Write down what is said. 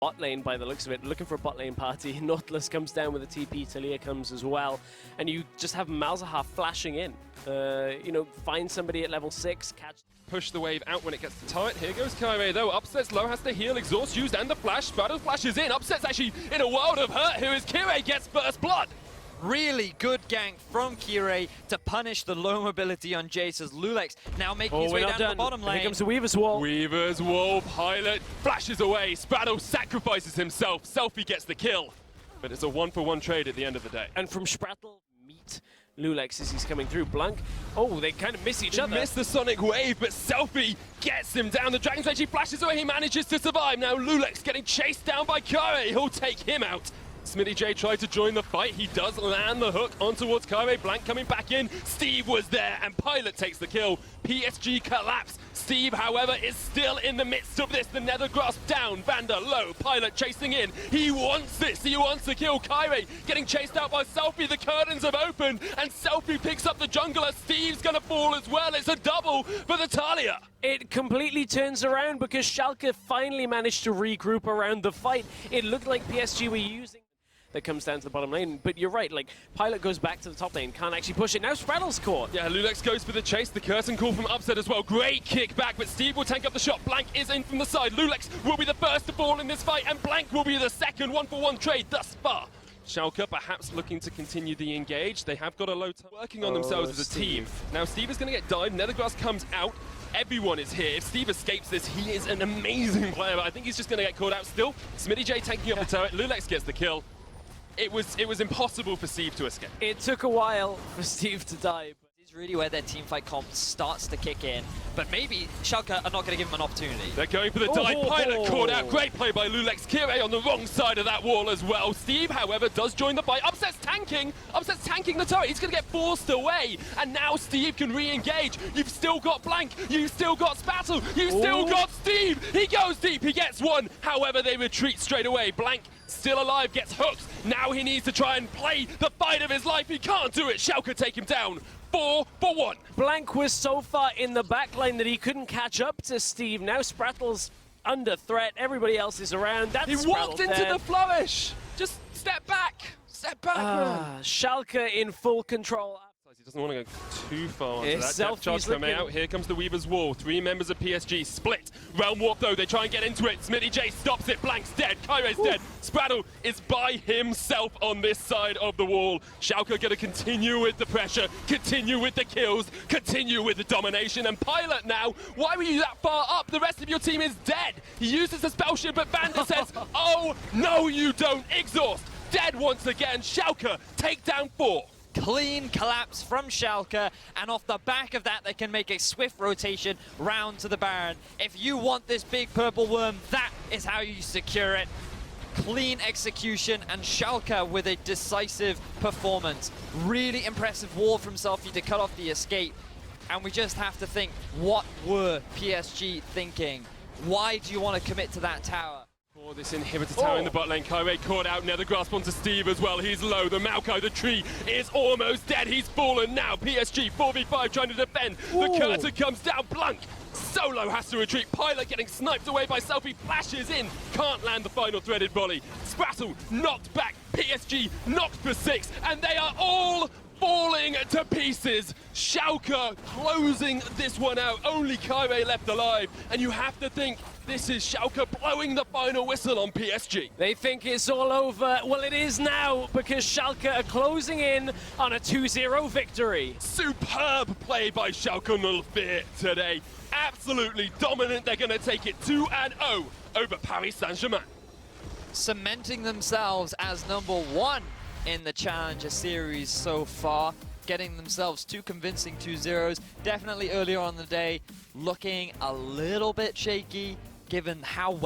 bot lane by the looks of it, looking for a bot lane party. Nautilus comes down with a TP, Talia comes as well, and you just have Malzahar flashing in. You know, find somebody at level 6, catch. Push the wave out when it gets to tight. Here goes Kyrie though. Upset's low, has to heal, exhaust used, and the flash. Straddle flashes in. Upset's actually in a world of hurt. Who is Kyrie gets first blood. Really good gank from Kyrie to punish the low mobility on Jace as Lulex now making his way down to the bottom lane. Here comes the Weaver's Wall. Weaver's Wall, Pilot flashes away. Spraddle sacrifices himself. Selfie gets the kill. But it's a 1-for-1 trade at the end of the day. And from Spraddle, meet Lulex as he's coming through. Blank, oh, they kind of miss each other. Missed the Sonic Wave, but Selfie gets him down. The Dragon's Rage, he flashes away, he manages to survive. Now Lulex getting chased down by Kyrie. He'll take him out. Smitty J tried to join the fight. He does land the hook on towards Kyrie. Blank coming back in. Steve was there, and Pilot takes the kill. PSG collapse. Steve, however, is still in the midst of this. The Nether Grasp down. Vander low. Pilot chasing in. He wants this. He wants to kill Kyrie. Getting chased out by Selfie. The curtains have opened, and Selfie picks up the jungler. Steve's gonna fall as well. It's a double for the Talia. It completely turns around because Schalke finally managed to regroup around the fight. It looked like PSG were using that comes down to the bottom lane, but you're right, like, Pilot goes back to the top lane, can't actually push it. Now Spraddle's caught. Yeah, Lulex goes for the chase, the curtain call from Upset as well. Great kick back, but Steve will tank up the shot. Blank is in from the side. Lulex will be the first to fall in this fight, and Blank will be the second 1-for-1 trade thus far. Schalke perhaps looking to continue the engage. They have got a low time working on themselves as a team. Now Steve is going to get died, Nethergrass comes out. Everyone is here. If Steve escapes this, he is an amazing player, but I think he's just going to get caught out still. Smitty J tanking up the turret. Lulex gets the kill. It was impossible for Steve to escape. It took a while for Steve to die. But This is really where their teamfight comp starts to kick in, but maybe Schalke are not going to give him an opportunity. They're going for the dive. Pilot caught out. Great play by Lulex. Kyrie on the wrong side of that wall as well. Steve, however, does join the fight. Upset's tanking the turret. He's going to get forced away, and now Steve can re-engage. You've still got Blank. You've still got Spattle. You've still got Steve. He goes deep. He gets one. However, they retreat straight away. Blank still alive, gets hooked. Now he needs to try and play the fight of his life. He can't do it. Schalke take him down. 4-for-1. Blank was so far in the backline that he couldn't catch up to Steve. Now Sprattle's under threat. Everybody else is around. That's He walked into the flourish. Just step back. Step back. Schalke in full control. He doesn't want to go too far onto that. Selfie's Depth charge coming looking out. Here comes the Weaver's Wall. 3 members of PSG split. Realm Warp though, they try and get into it. Smitty J stops it. Blank's dead. Kyrie's dead. Spraddle is by himself on this side of the wall. Schalke gonna continue with the pressure, continue with the kills, continue with the domination. And Pilot now, why were you that far up? The rest of your team is dead. He uses the spell shield, but Vander says, oh, no you don't. Exhaust. Dead once again. Schalke take down 4. Clean collapse from Schalke, and off the back of that they can make a swift rotation round to the Baron. If you want this big purple worm, that is how you secure it. Clean execution, and Schalke with a decisive performance. Really impressive wall from Selfie to cut off the escape, and we just have to think, what were PSG thinking? Why do you want to commit to that tower? For this inhibitor tower in the bot lane, Kyrie caught out, Nether Grasp onto Steve as well. He's low, the Malco, the tree is almost dead. He's fallen now. PSG 4v5 trying to defend. The curtain comes down. Blank solo has to retreat. Pilot getting sniped away by Selfie, flashes in, can't land the final threaded volley. Sprattle knocked back, PSG knocked for 6, and they are all falling to pieces. Schalke closing this one out. Only Kyrie left alive, and you have to think this is Schalke blowing the final whistle on PSG. They think it's all over. Well, it is now, because Schalke are closing in on a 2-0 victory. Superb play by Schalke04 today. Absolutely dominant. They're going to take it 2-0 over Paris Saint-Germain. Cementing themselves as #1 in the Challenger Series so far, getting themselves 2 convincing 2-0s. Definitely earlier on in the day, looking a little bit shaky, given how well